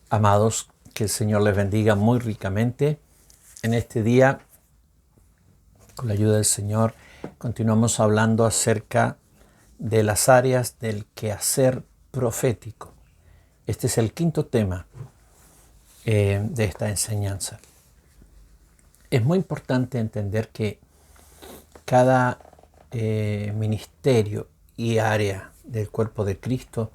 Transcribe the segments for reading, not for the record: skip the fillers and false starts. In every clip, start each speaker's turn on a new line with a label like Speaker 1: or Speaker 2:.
Speaker 1: Amados, que el Señor les bendiga muy ricamente. En este día, con la ayuda del Señor, continuamos hablando acerca de las áreas del quehacer profético. Este es el quinto tema de esta enseñanza. Es muy importante entender que cada ministerio y área del cuerpo de Cristo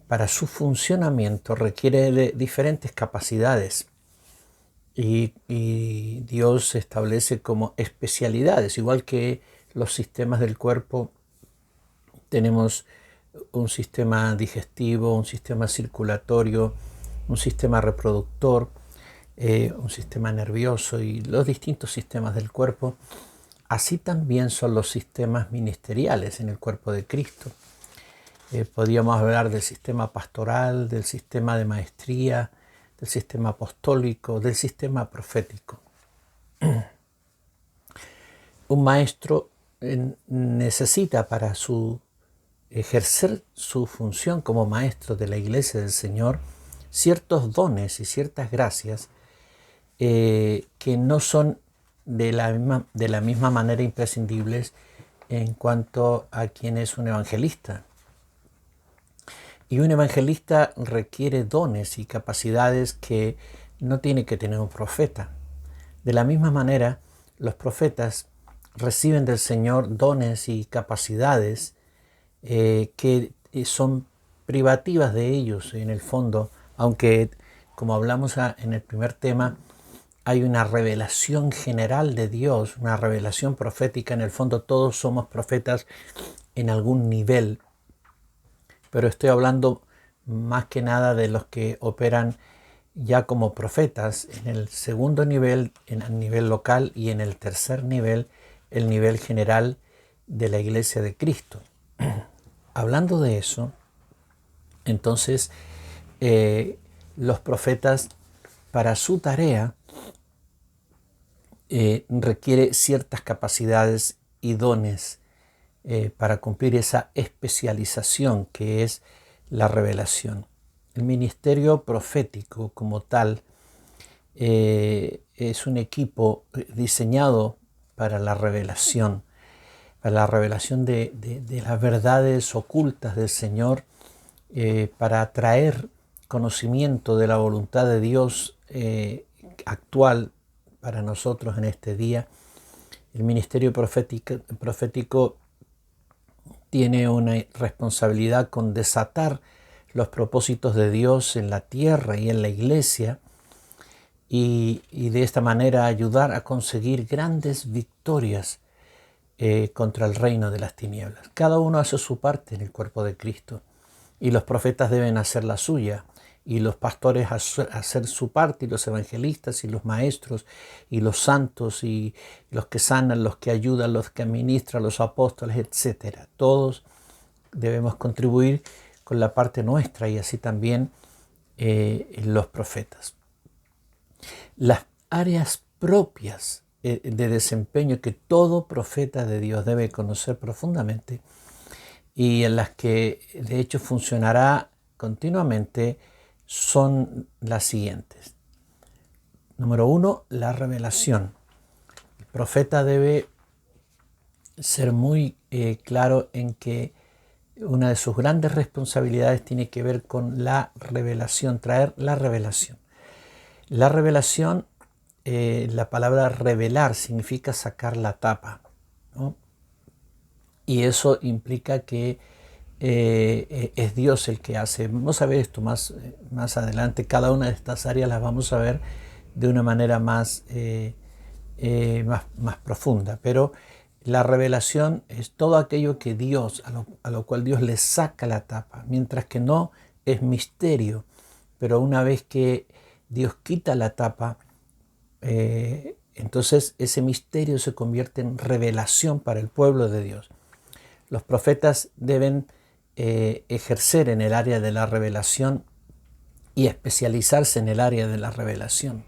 Speaker 1: para su funcionamiento requiere de diferentes capacidades y Dios establece como especialidades, igual que los sistemas del cuerpo. Tenemos un sistema digestivo, un sistema circulatorio, un sistema reproductor, un sistema nervioso y los distintos sistemas del cuerpo. Así también son los sistemas ministeriales en el cuerpo de Cristo. Podríamos hablar del sistema pastoral, del sistema de maestría, del sistema apostólico, del sistema profético. Un maestro necesita para ejercer su función como maestro de la iglesia del Señor ciertos dones y ciertas gracias que no son de la misma manera imprescindibles en cuanto a quien es un evangelista. Y un evangelista requiere dones y capacidades que no tiene que tener un profeta. De la misma manera, los profetas reciben del Señor dones y capacidades que son privativas de ellos en el fondo, aunque como hablamos en el primer tema, hay una revelación general de Dios, una revelación profética. En el fondo todos somos profetas en algún nivel, pero estoy hablando más que nada de los que operan ya como profetas en el segundo nivel, en el nivel local, y en el tercer nivel, el nivel general de la iglesia de Cristo. Hablando de eso, entonces los profetas para su tarea requiere ciertas capacidades y dones para cumplir esa especialización que es la revelación. El ministerio profético como tal es un equipo diseñado para la revelación de las verdades ocultas del Señor, para traer conocimiento de la voluntad de Dios actual para nosotros en este día. El ministerio profético tiene una responsabilidad con desatar los propósitos de Dios en la tierra y en la iglesia, y de esta manera ayudar a conseguir grandes victorias contra el reino de las tinieblas. Cada uno hace su parte en el cuerpo de Cristo, y los profetas deben hacer la suya, y los pastores hacer su parte, y los evangelistas, y los maestros, y los santos, y los que sanan, los que ayudan, los que administran, los apóstoles, etc. Todos debemos contribuir con la parte nuestra, y así también los profetas. Las áreas propias de desempeño que todo profeta de Dios debe conocer profundamente, y en las que de hecho funcionará continuamente, son las siguientes. Número 1, la revelación. El profeta debe ser muy claro en que una de sus grandes responsabilidades tiene que ver con la revelación, traer la revelación. La revelación, la palabra revelar significa sacar la tapa, ¿no? Y eso implica que es Dios el que hace. Vamos a ver esto más adelante. Cada una de estas áreas las vamos a ver de una manera más profunda. Pero la revelación es todo aquello que Dios, a lo cual Dios le saca la tapa, mientras que no es misterio. Pero una vez que Dios quita la tapa, entonces ese misterio se convierte en revelación para el pueblo de Dios. Los profetas deben ejercer en el área de la revelación y especializarse en el área de la revelación.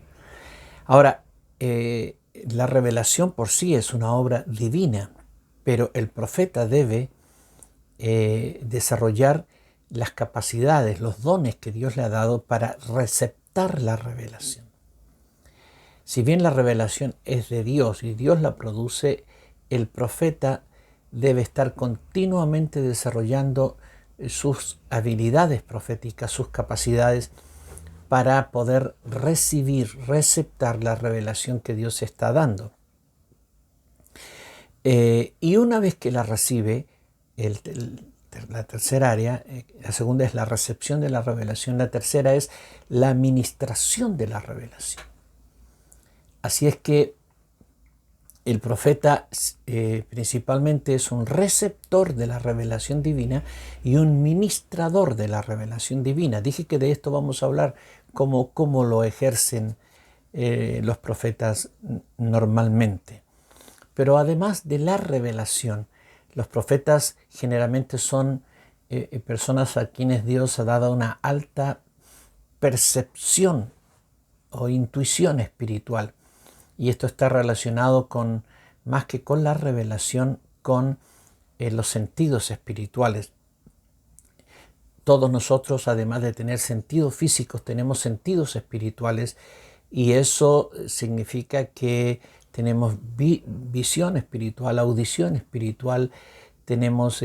Speaker 1: Ahora, la revelación por sí es una obra divina, pero el profeta debe desarrollar las capacidades, los dones que Dios le ha dado para receptar la revelación. Si bien la revelación es de Dios y Dios la produce, el profeta debe estar continuamente desarrollando sus habilidades proféticas, sus capacidades para poder receptar la revelación que Dios está dando. Y una vez que la recibe, la tercera área, la segunda es la recepción de la revelación, la tercera es la administración de la revelación. Así es que el profeta principalmente es un receptor de la revelación divina y un ministrador de la revelación divina. Dije que de esto vamos a hablar, cómo lo ejercen los profetas normalmente. Pero además de la revelación, los profetas generalmente son personas a quienes Dios ha dado una alta percepción o intuición espiritual. Y esto está relacionado más que con la revelación, con los sentidos espirituales. Todos nosotros, además de tener sentidos físicos, tenemos sentidos espirituales, y eso significa que tenemos visión espiritual, audición espiritual, tenemos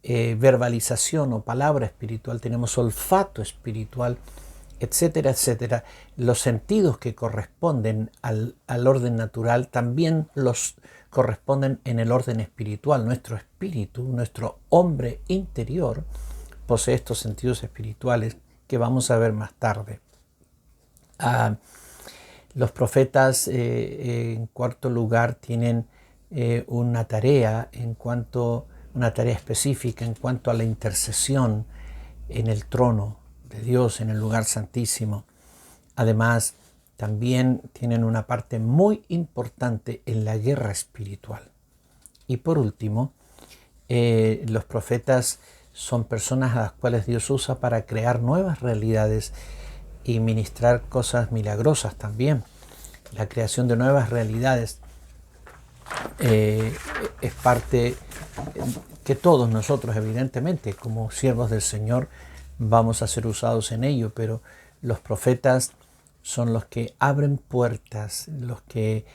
Speaker 1: verbalización o palabra espiritual, tenemos olfato espiritual, etcétera, etcétera. Los sentidos que corresponden al orden natural también los corresponden en el orden espiritual. Nuestro espíritu, nuestro hombre interior, posee estos sentidos espirituales que vamos a ver más tarde. Los profetas, en cuarto lugar, tienen una tarea una tarea específica en cuanto a la intercesión en el trono de Dios, en el lugar santísimo. Además, también tienen una parte muy importante en la guerra espiritual. Y por último, los profetas son personas a las cuales Dios usa para crear nuevas realidades y ministrar cosas milagrosas también. La creación de nuevas realidades es parte que todos nosotros, evidentemente, como siervos del Señor, vamos a ser usados en ello, pero los profetas son los que abren puertas, los que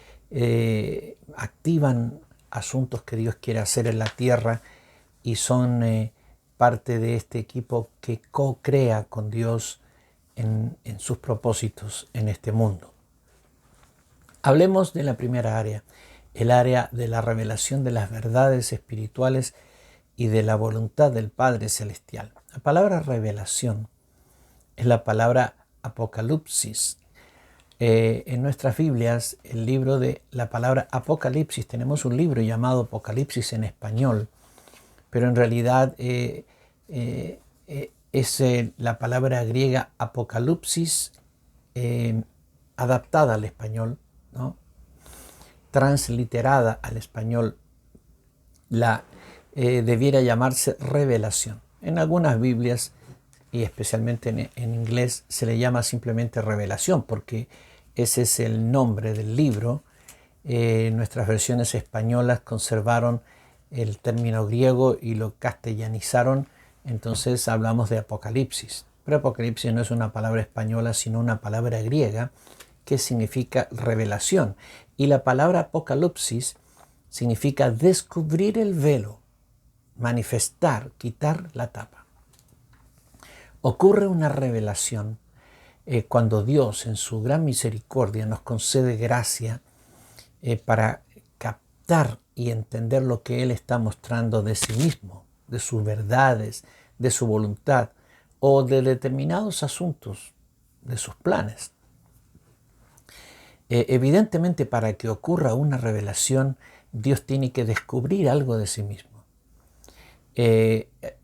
Speaker 1: activan asuntos que Dios quiere hacer en la tierra, y son parte de este equipo que co-crea con Dios en sus propósitos en este mundo. Hablemos de la primera área, el área de la revelación de las verdades espirituales y de la voluntad del Padre Celestial. La palabra revelación es la palabra apocalipsis. En nuestras Biblias, el libro de la palabra Apocalipsis, tenemos un libro llamado Apocalipsis en español, pero en realidad es la palabra griega apocalipsis adaptada al español, ¿no? Transliterada al español, debiera llamarse revelación. En algunas Biblias, y especialmente en inglés, se le llama simplemente revelación, porque ese es el nombre del libro. Nuestras versiones españolas conservaron el término griego y lo castellanizaron, entonces hablamos de Apocalipsis. Pero Apocalipsis no es una palabra española, sino una palabra griega que significa revelación. Y la palabra Apocalipsis significa descubrir el velo, manifestar, quitar la tapa. Ocurre una revelación cuando Dios, en su gran misericordia, nos concede gracia para captar y entender lo que Él está mostrando de sí mismo, de sus verdades, de su voluntad o de determinados asuntos, de sus planes. Evidentemente, para que ocurra una revelación, Dios tiene que descubrir algo de sí mismo.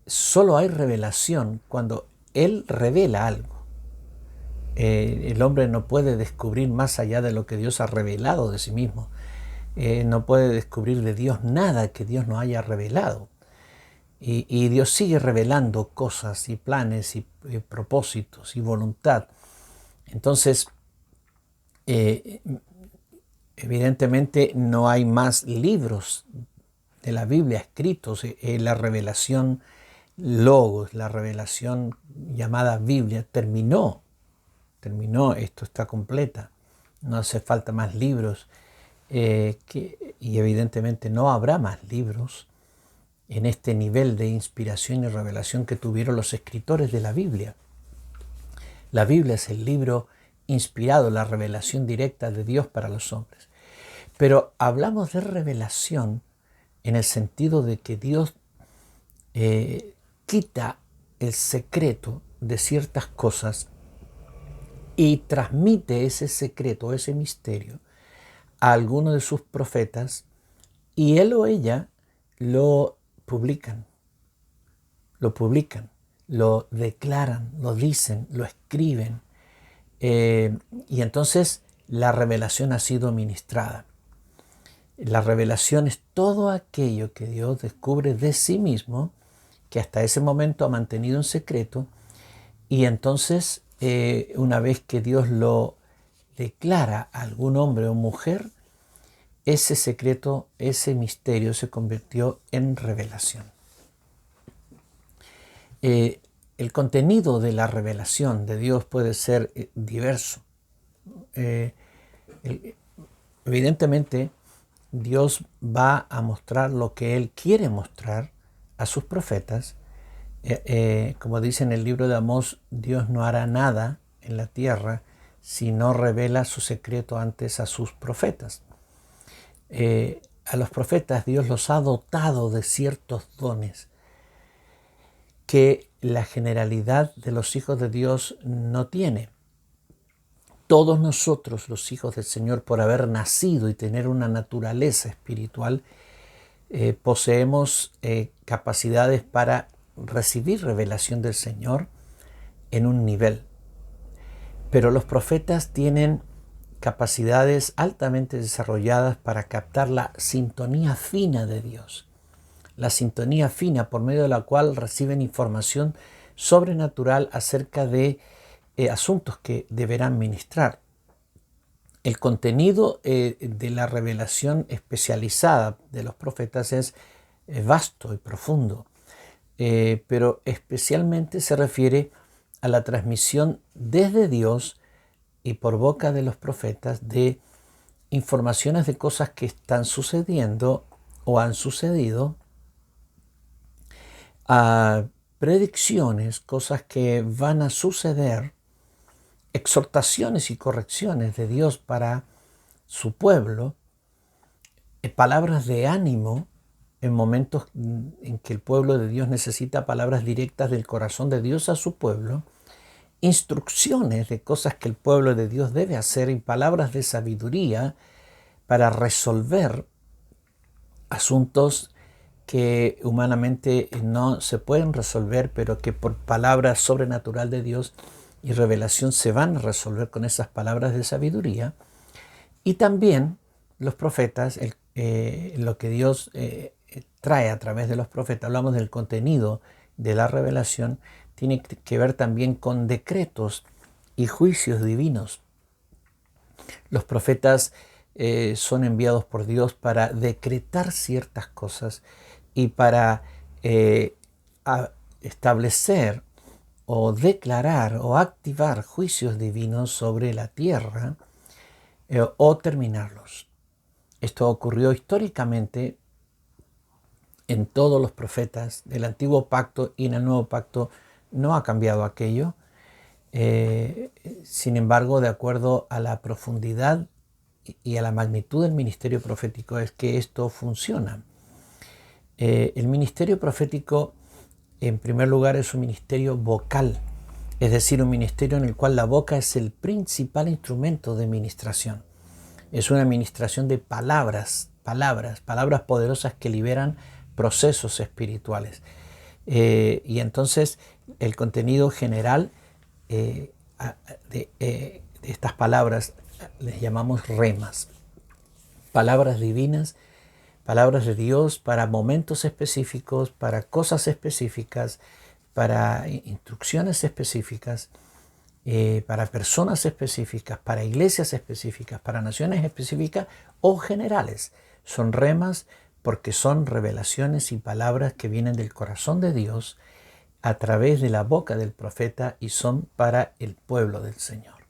Speaker 1: Solo hay revelación cuando Él revela algo. El hombre no puede descubrir más allá de lo que Dios ha revelado de sí mismo. No puede descubrir de Dios nada que Dios no haya revelado. Y Dios sigue revelando cosas y planes y propósitos y voluntad. Entonces, evidentemente no hay más libros de la Biblia escritos. La revelación logos, la revelación llamada Biblia, terminó, esto está completa, no hace falta más libros, y evidentemente no habrá más libros en este nivel de inspiración y revelación que tuvieron los escritores de la Biblia. La Biblia es el libro inspirado, la revelación directa de Dios para los hombres. Pero hablamos de revelación en el sentido de que Dios quita el secreto de ciertas cosas y transmite ese secreto, ese misterio, a alguno de sus profetas, y él o ella lo publican, lo declaran, lo dicen, lo escriben, y entonces la revelación ha sido ministrada. La revelación es todo aquello que Dios descubre de sí mismo, que hasta ese momento ha mantenido en secreto, y entonces una vez que Dios lo declara a algún hombre o mujer, ese secreto, ese misterio se convirtió en revelación. El contenido de la revelación de Dios puede ser diverso. Evidentemente, Dios va a mostrar lo que Él quiere mostrar a sus profetas. Como dice en el libro de Amós, Dios no hará nada en la tierra si no revela su secreto antes a sus profetas. A los profetas Dios los ha dotado de ciertos dones que la generalidad de los hijos de Dios no tiene. Todos nosotros, los hijos del Señor, por haber nacido y tener una naturaleza espiritual, poseemos capacidades para recibir revelación del Señor en un nivel. Pero los profetas tienen capacidades altamente desarrolladas para captar la sintonía fina de Dios. La sintonía fina por medio de la cual reciben información sobrenatural acerca de asuntos que deberán ministrar. El contenido de la revelación especializada de los profetas es vasto y profundo, pero especialmente se refiere a la transmisión desde Dios y por boca de los profetas de informaciones de cosas que están sucediendo o han sucedido, a predicciones, cosas que van a suceder, exhortaciones y correcciones de Dios para su pueblo, palabras de ánimo en momentos en que el pueblo de Dios necesita palabras directas del corazón de Dios a su pueblo, instrucciones de cosas que el pueblo de Dios debe hacer y palabras de sabiduría para resolver asuntos que humanamente no se pueden resolver, pero que por palabra sobrenatural de Dios y revelación se van a resolver con esas palabras de sabiduría. Y también los profetas, lo que Dios trae a través de los profetas, hablamos del contenido de la revelación, tiene que ver también con decretos y juicios divinos. Los profetas son enviados por Dios para decretar ciertas cosas y para establecer o declarar o activar juicios divinos sobre la tierra o terminarlos. Esto ocurrió históricamente en todos los profetas del Antiguo Pacto y en el Nuevo Pacto no ha cambiado aquello. Sin embargo, de acuerdo a la profundidad y a la magnitud del ministerio profético es que esto funciona. El ministerio profético, en primer lugar, es un ministerio vocal, es decir, un ministerio en el cual la boca es el principal instrumento de ministración. Es una ministración de palabras poderosas que liberan procesos espirituales. Y entonces el contenido general de estas palabras les llamamos remas, palabras divinas, palabras de Dios para momentos específicos, para cosas específicas, para instrucciones específicas, para personas específicas, para iglesias específicas, para naciones específicas o generales. Son remas porque son revelaciones y palabras que vienen del corazón de Dios a través de la boca del profeta y son para el pueblo del Señor.